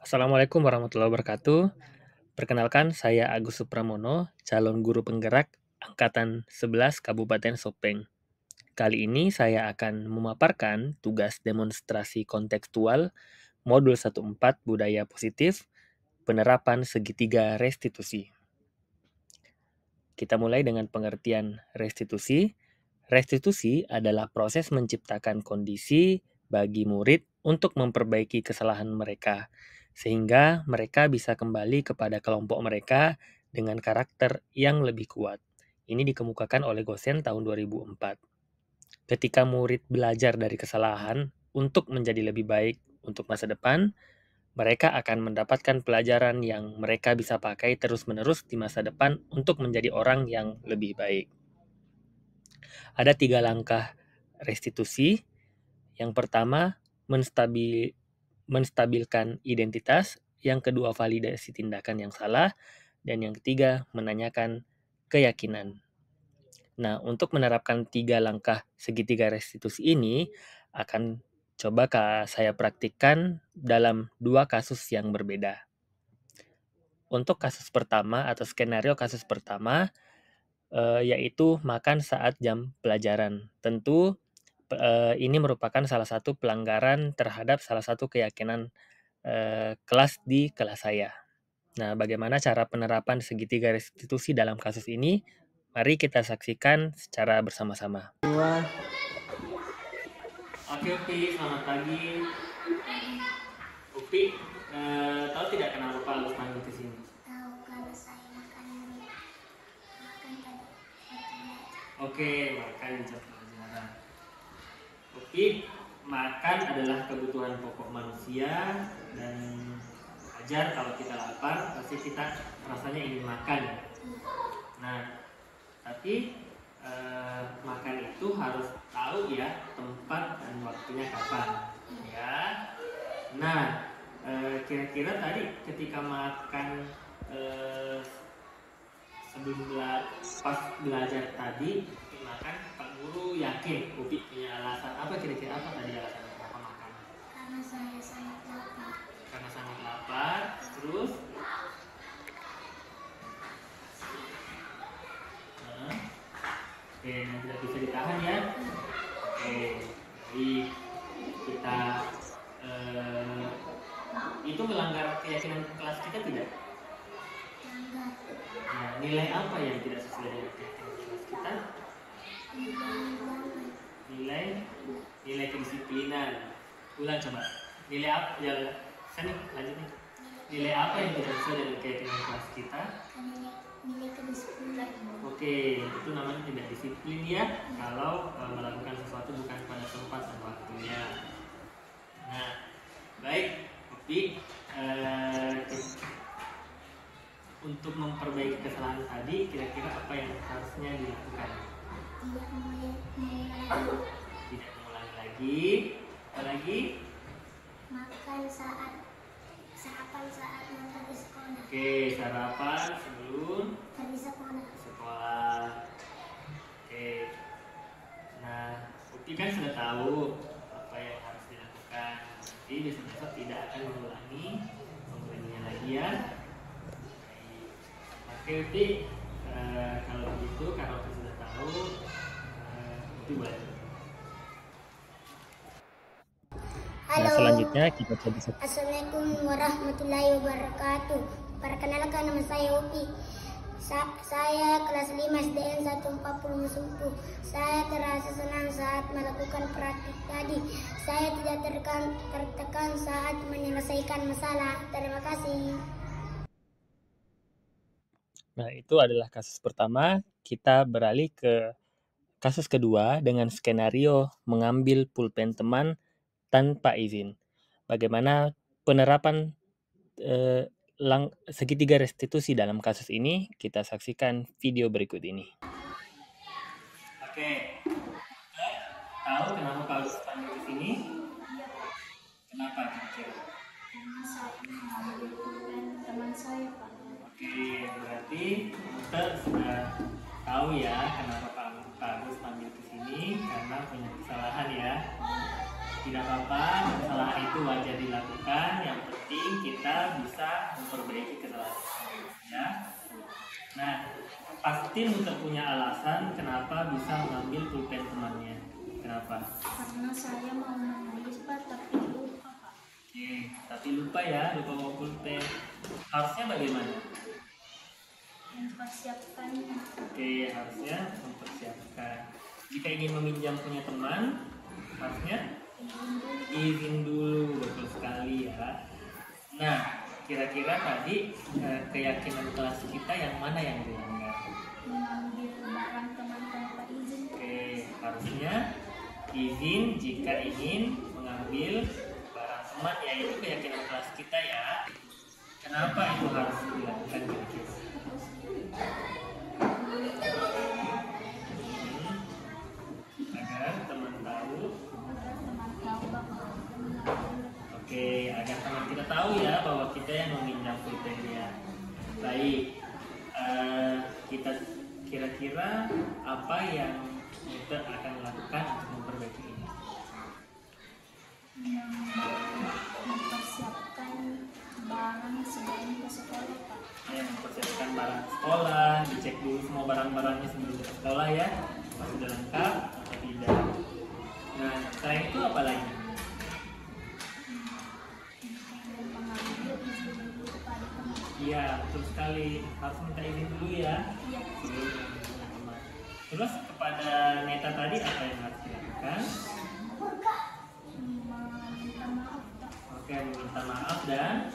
Assalamualaikum warahmatullahi wabarakatuh. Perkenalkan, saya Agus Supramono, calon guru penggerak Angkatan 11 Kabupaten Sopeng. Kali ini saya akan memaparkan tugas demonstrasi kontekstual Modul 14 Budaya Positif, penerapan segitiga restitusi. Kita mulai dengan pengertian restitusi. Restitusi adalah proses menciptakan kondisi bagi murid untuk memperbaiki kesalahan mereka, sehingga mereka bisa kembali kepada kelompok mereka dengan karakter yang lebih kuat. Ini dikemukakan oleh Gosen tahun 2004. Ketika murid belajar dari kesalahan untuk menjadi lebih baik untuk masa depan, mereka akan mendapatkan pelajaran yang mereka bisa pakai terus-menerus di masa depan untuk menjadi orang yang lebih baik. Ada 3 langkah restitusi. Yang pertama, menstabilkan identitas. Yang kedua, validasi tindakan yang salah. Dan yang ketiga, menanyakan keyakinan. Nah, untuk menerapkan 3 langkah segitiga restitusi ini, akan coba saya praktikkan dalam 2 kasus yang berbeda. Untuk kasus pertama atau skenario kasus pertama, yaitu makan saat jam pelajaran. Tentu ini merupakan salah satu pelanggaran terhadap salah satu keyakinan kelas di kelas saya. Nah, bagaimana cara penerapan segitiga restitusi dalam kasus ini? Mari kita saksikan secara bersama-sama. Oke, Upi, selamat pagi. Upi, tahu tidak kenapa Pak harus panggil ke sini? Tahu, kalau saya makan tadi. Oke, makan di jam pelajaran. Oke, makan adalah kebutuhan pokok manusia dan wajar kalau kita lapar, pasti kita rasanya ingin makan. Nah, tapi makan itu harus tahu ya tempat dan waktunya kapan. Ya. Nah, kira-kira tadi ketika makan sebelum pas belajar tadi makan, Pak Guru yakin Upi punya alasan apa, kira-kira apa tadi alasannya kenapa makan? Karena saya sangat lapar. Karena sangat lapar. Terus oke, yang tidak bisa ditahan ya. Oke, jadi kita itu melanggar keyakinan kelas kita tidak? Langgar. Nah, nilai apa yang tidak sesuai dengan keyakinan kelas kita? Nilai kedisiplinan. Ulang coba. Nilai apa? Ya, sini lanjut nih. Nilai apa yang tidak sesuai dengan keyakinan kelas kita? Nilai kedisiplinan. Oke, itu namanya tidak disiplin ya. Kalau melakukan sesuatu bukan pada tempat dan waktunya. Nah, baik. Oke, untuk memperbaiki kesalahan tadi, kira-kira apa yang harusnya dilakukan? Tidak mengulangi. Tidak mengulangi lagi. Apa lagi? Makan sarapan saat nanti di sekolah. Oke, sarapan sebelum Pergi sekolah. Oke. Nah, Upi kan sudah tahu apa yang harus dilakukan. Jadi besok-besok tidak akan mengulanginya lagi ya. Oke, Upi, kalau begitu, karena Upi sudah tahu, Upi boleh. Halo. Nah, selanjutnya kita coba. Assalamualaikum warahmatullahi wabarakatuh. Perkenalkan, nama saya Upi. Saya kelas 5 SDN 140 Sumpu. Saya terasa senang saat melakukan praktik tadi. Saya tidak tertekan saat menyelesaikan masalah. Terima kasih. Nah, itu adalah kasus pertama. Kita beralih ke kasus kedua dengan skenario mengambil pulpen teman tanpa izin. Bagaimana penerapan segitiga restitusi dalam kasus ini? Kita saksikan video berikut ini. Oke, tahu kenapa Pak Agus panggil ke sini? Kenapa kira-kira? Karena saya mengambil pulpen teman saya, Pak. Oke, berarti kita sudah tahu ya kenapa Pak Agus panggil ke sini, karena punya kesalahan ya. Tidak apa-apa, kesalahan itu wajar dilakukan. Yang penting kita bisa memperbaiki kesalahan ya. Nah, pasti Muta punya alasan kenapa bisa mengambil pulpen temannya. Kenapa? Karena saya mau menulis Pak, tapi lupa Pak. Oke, tapi lupa ya, lupa bawa pulpen. Harusnya bagaimana? Mempersiapkannya. Oke, harusnya mempersiapkan. Jika ingin meminjam punya teman, harusnya izin dulu, betul sekali ya. Nah, kira-kira tadi keyakinan kelas kita yang mana yang dilanggar? Mengambil barang teman tanpa izin. Oke, harusnya izin jika ingin mengambil barang teman, yaitu keyakinan kelas kita ya. Kenapa itu harus dilakukan kira-kira? Agar teman tahu. Oke, agar teman kita tahu ya bahwa kita yang meminjam pulpennya. Baik, kita kira-kira apa yang kita akan lakukan untuk memperbaiki ini? Mempersiapkan barang sebelum ke sekolah Pak. Ya, mempersiapkan barang sekolah, dicek dulu semua barang-barangnya sebelum ke sekolah ya, apakah sudah lengkap atau tidak. Nah, selain itu apa lagi? Mengambil izin dulu kepada teman. Iya, betul sekali, harus minta izin dulu ya. Iya. Sebelum mengambil teman. Terus kepada Neta tadi apa yang harus dilakukan? Meminta maaf Pak. Oke, meminta maaf dan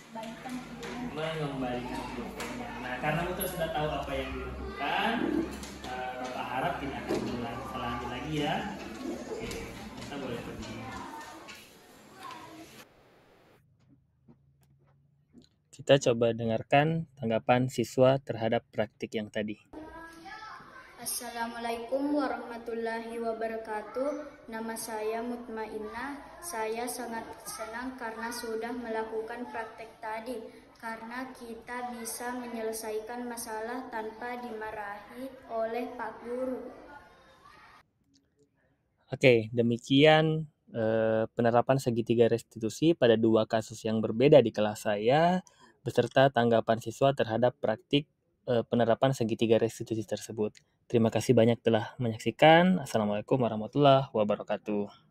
Balikan pulpen. mengembalikan pulpennya. Nah, karena kita sudah tahu apa yang dilakukan, Bapak harap tidak akan berulang kesalahan lagi ya. Oke, kita boleh pergi. Kita coba dengarkan tanggapan siswa terhadap praktik yang tadi. Assalamualaikum warahmatullahi wabarakatuh. Nama saya Mutmainnah. Saya sangat senang karena sudah melakukan praktek tadi. Karena kita bisa menyelesaikan masalah tanpa dimarahi oleh Pak Guru. Oke, demikian penerapan segitiga restitusi pada dua kasus yang berbeda di kelas saya, beserta tanggapan siswa terhadap praktik penerapan segitiga restitusi tersebut. Terima kasih banyak telah menyaksikan. Assalamualaikum warahmatullahi wabarakatuh.